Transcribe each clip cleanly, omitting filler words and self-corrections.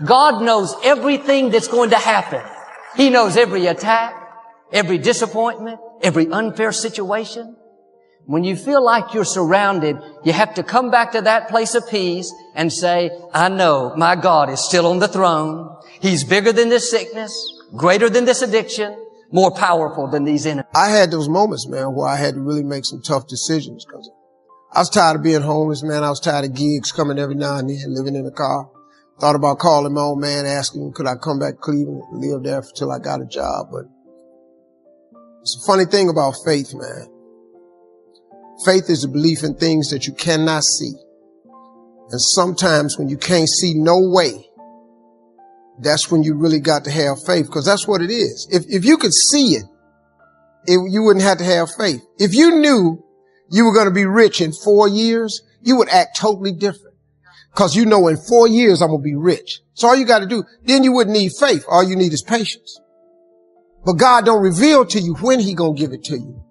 God knows everything that's going to happen. He knows every attack, every disappointment, every unfair situation. When you feel like you're surrounded, you have to come back to that place of peace and say, I know my God is still on the throne. He's bigger than this sickness, greater than this addiction, more powerful than these enemies. I had those moments, man, where I had to really make some tough decisions because I was tired of being homeless, man. I was tired of gigs coming every now and then, living in a car. Thought about calling my old man, asking him, could I come back to Cleveland and live there until I got a job? But it's a funny thing about faith, man. Faith is a belief in things that you cannot see. And sometimes when you can't see no way, that's when you really got to have faith, because that's what it is. If you could see it, you wouldn't have to have faith. If you knew you were going to be rich in 4 years, you would act totally different. Because you know in 4 years I'm going to be rich. So all you got to do, then you wouldn't need faith. All you need is patience. But God don't reveal to you when He going to give it to you,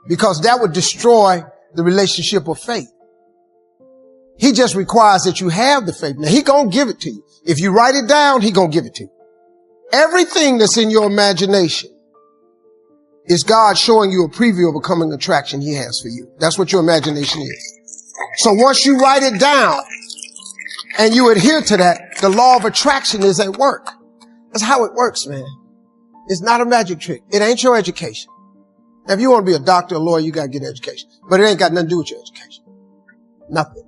because that would destroy the relationship of faith. He just requires that you have the faith. Now He going to give it to you. If you write it down, He going to give it to you. Everything that's in your imagination is God showing you a preview of a coming attraction He has for you. That's what your imagination is. So once you write it down and you adhere to that, the law of attraction is at work. That's how it works, man. It's not a magic trick. It ain't your education. Now, if you want to be a doctor or lawyer, you got to get education. But it ain't got nothing to do with your education. Nothing.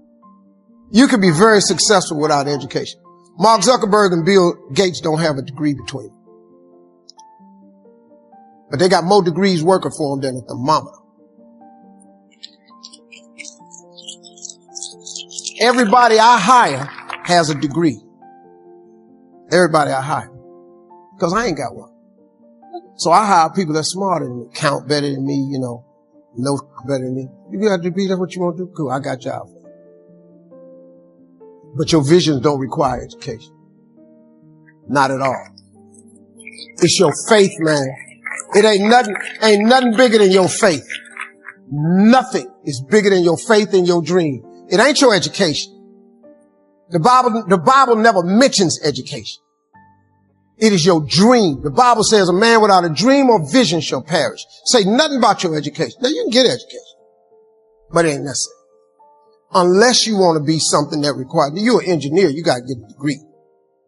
You can be very successful without education. Mark Zuckerberg and Bill Gates don't have a degree between them. But they got more degrees working for them than a thermometer. Everybody I hire has a degree. Everybody I hire. Because I ain't got one. So I hire people that's smarter than me, count better than me, know better than me. You got a degree, that's what you want to do? Cool, I got y'all for you. But your visions don't require education. Not at all. It's your faith, man. It ain't nothing bigger than your faith. Nothing is bigger than your faith and your dream. It ain't your education. The Bible never mentions education. It is your dream. The Bible says a man without a dream or vision shall perish. Say nothing about your education. Now you can get education, but it ain't necessary. Unless you want to be something that requires, you're an engineer, you got to get a degree.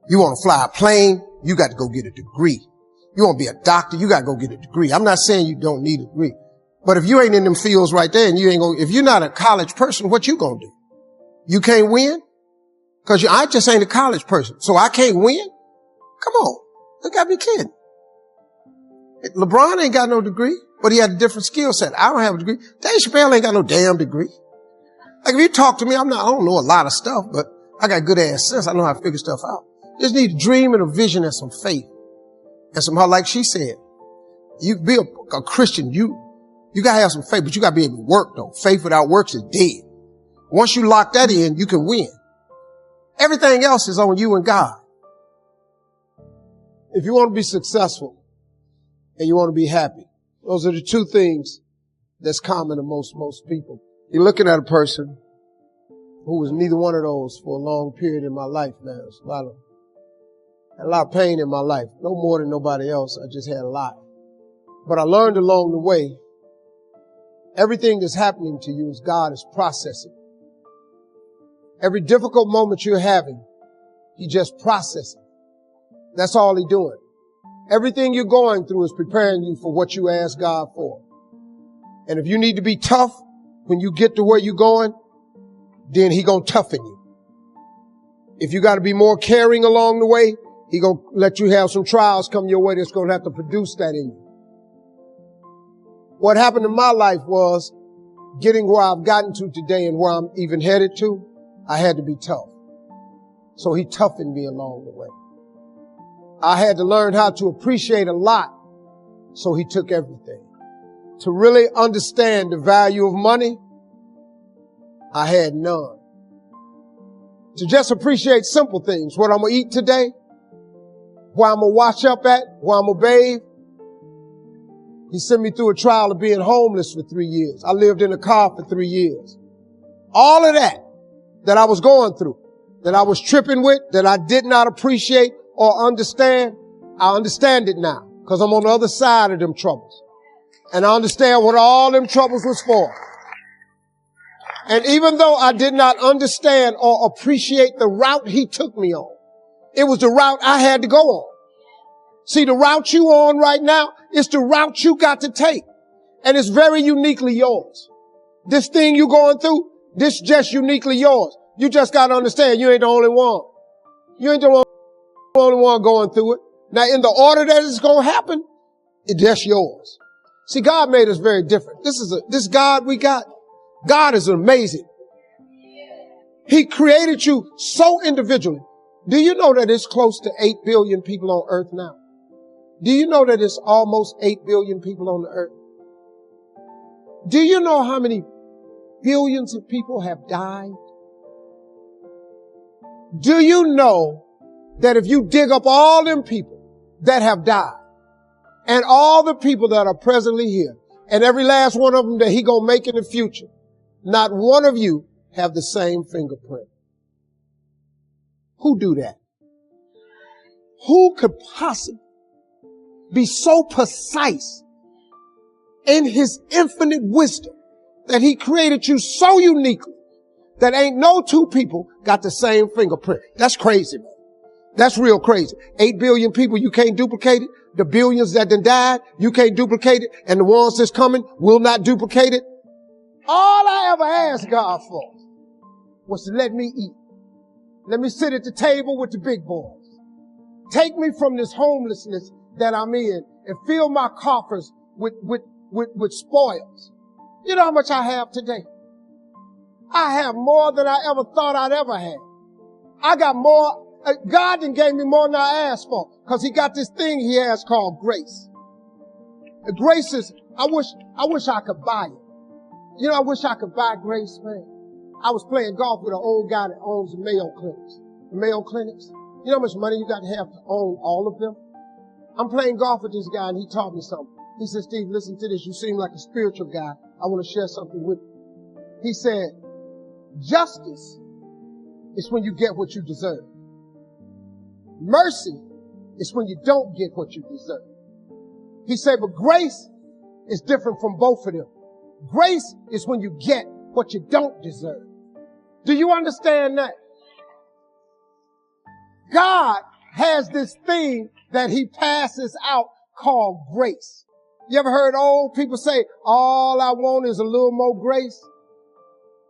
You want to fly a plane, you got to go get a degree. You want to be a doctor, you got to go get a degree. I'm not saying you don't need a degree, but if you ain't in them fields right there and if you're not a college person, what you gonna do? You can't win? Cause I just ain't a college person, so I can't win? Come on. You gotta be kidding. LeBron ain't got no degree, but he had a different skill set. I don't have a degree. Dave Chappelle ain't got no damn degree. Like if you talk to me, I don't know a lot of stuff, but I got good ass sense. I know how to figure stuff out. Just need a dream and a vision and some faith. And somehow, like she said, you be a Christian, you gotta have some faith, but you gotta be able to work though. Faith without works is dead. Once you lock that in, you can win. Everything else is on you and God. If you want to be successful and you want to be happy, those are the two things that's common to most people. You're looking at a person who was neither one of those for a long period in my life, man. There's a lot of pain in my life. No more than nobody else. I just had a lot. But I learned along the way, everything that's happening to you is God is processing. Every difficult moment you're having, He just processing. That's all He's doing. Everything you're going through is preparing you for what you ask God for. And if you need to be tough when you get to where you're going, then He gonna toughen you. If you got to be more caring along the way, He gonna let you have some trials come your way that's gonna have to produce that in you. What happened in my life was getting where I've gotten to today and where I'm even headed to, I had to be tough. So He toughened me along the way. I had to learn how to appreciate a lot, so He took everything. To really understand the value of money, I had none. To just appreciate simple things, what I'm going to eat today, where I'm going to wash up at, where I'm going to bathe. He sent me through a trial of being homeless for 3 years. I lived in a car for 3 years. All of that I was going through, that I was tripping with, that I did not appreciate or understand, I understand it now because I'm on the other side of them troubles. And I understand what all them troubles was for. And even though I did not understand or appreciate the route he took me on, it was the route I had to go on. See, the route you on right now is the route you got to take. And it's very uniquely yours. This thing you going through, this just uniquely yours. You just got to understand you ain't the only one. You ain't the only one going through it. Now, in the order that it's going to happen, it's just yours. See, God made us very different. This God we got, God is amazing. He created you so individually. Do you know that it's close to 8 billion people on earth now? Do you know that it's almost 8 billion people on the earth? Do you know how many billions of people have died? Do you know that if you dig up all them people that have died and all the people that are presently here and every last one of them that he gonna make in the future, not one of you have the same fingerprint? Who do that? Who could possibly be so precise in his infinite wisdom that he created you so uniquely that ain't no two people got the same fingerprint? That's crazy, man. That's real crazy. 8 billion people, you can't duplicate it. The billions that done died, you can't duplicate it. And the ones that's coming will not duplicate it. All I ever asked God for was to let me eat. Let me sit at the table with the big boys. Take me from this homelessness that I'm in and fill my coffers with spoils. You know how much I have today? I have more than I ever thought I'd ever have. I got more. God done gave me more than I asked for because he got this thing he has called grace. Grace is, I wish I could buy it. You know, I wish I could buy grace, man. I was playing golf with an old guy that owns Mayo Clinics. The Mayo Clinics. You know how much money you got to have to own all of them? I'm playing golf with this guy and he taught me something. He said, Steve, listen to this. You seem like a spiritual guy. I want to share something with you. He said, justice is when you get what you deserve. Mercy is when you don't get what you deserve. He said, but grace is different from both of them. Grace is when you get what you don't deserve. Do you understand that? God has this thing that he passes out called grace. You ever heard old people say, all I want is a little more grace?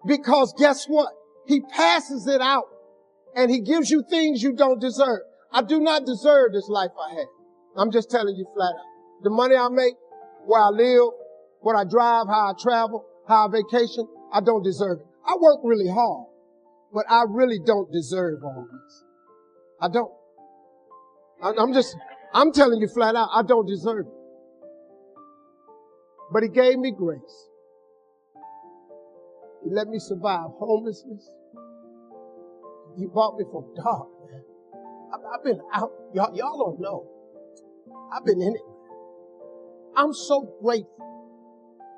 Because guess what? He passes it out and he gives you things you don't deserve. I do not deserve this life I have. I'm just telling you flat out. The money I make, where I live, what I drive, how I travel, how I vacation, I don't deserve it. I work really hard, but I really don't deserve all this. I don't. I'm telling you flat out, I don't deserve it. But he gave me grace. He let me survive homelessness. He brought me from dark, man. I've been out. Y'all don't know. I've been in it. I'm so grateful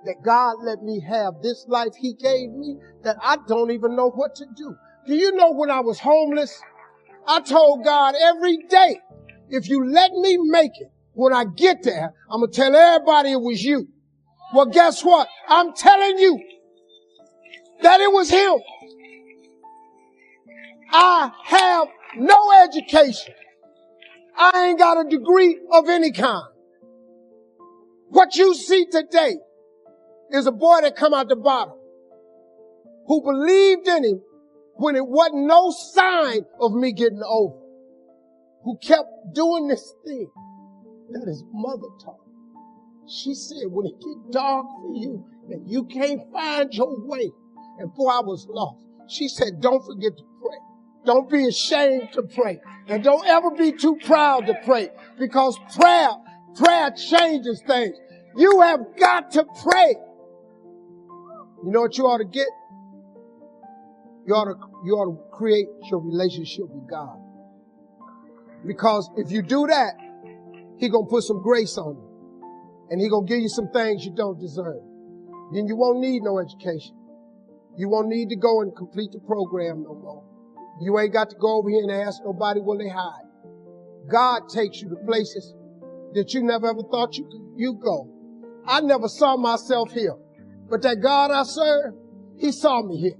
that God let me have this life he gave me that I don't even know what to do. Do you know when I was homeless, I told God every day, if you let me make it, when I get there, I'm going to tell everybody it was you. Well, guess what? I'm telling you that it was him. I have no education. I ain't got a degree of any kind. What you see today is a boy that come out the bottom who believed in him when it wasn't no sign of me getting over, who kept doing this thing that his mother taught. She said, when it get dark for you and you can't find your way, and boy, I was lost. She said, don't forget to pray. Don't be ashamed to pray. And don't ever be too proud to pray, because prayer changes things. You have got to pray. You know what you ought to get? You ought to create your relationship with God. Because if you do that, he gonna put some grace on you. And he gonna give you some things you don't deserve. Then you won't need no education. You won't need to go and complete the program no more. You ain't got to go over here and ask nobody where they hide. God takes you to places that you never ever thought you'd go. I never saw myself here. But that God I serve, He saw me here.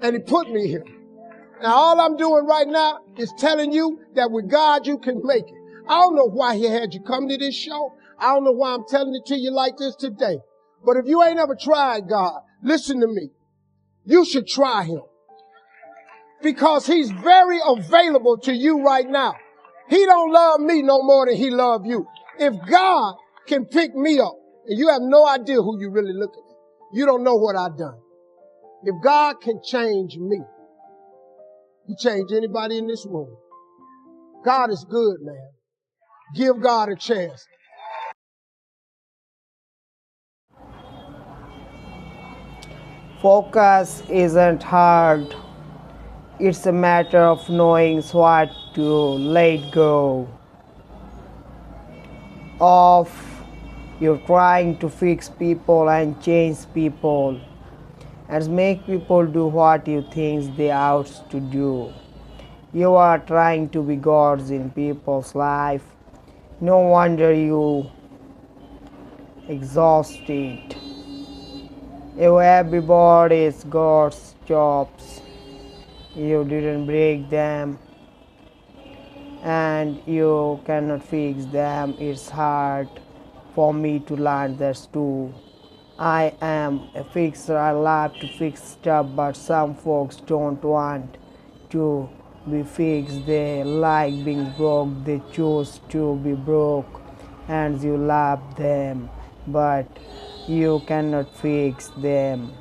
And He put me here. Now all I'm doing right now is telling you that with God you can make it. I don't know why He had you come to this show. I don't know why I'm telling it to you like this today. But if you ain't ever tried God, listen to me. You should try Him. Because He's very available to you right now. He don't love me no more than He love you. If God can pick me up, and you have no idea who you really looking at. You don't know what I've done. If God can change me, He change anybody in this room. God is good, man. Give God a chance. Focus isn't hard. It's a matter of knowing what to let go of. You're trying to fix people and change people and make people do what you think they ought to do. You are trying to be gods in people's life. No wonder you exhausted. If everybody is God's jobs, you didn't break them and you cannot fix them. It's hard for me to learn that too. I am a fixer. I love to fix stuff, but some folks don't want to be fixed. They like being broke. They choose to be broke and you love them, but you cannot fix them.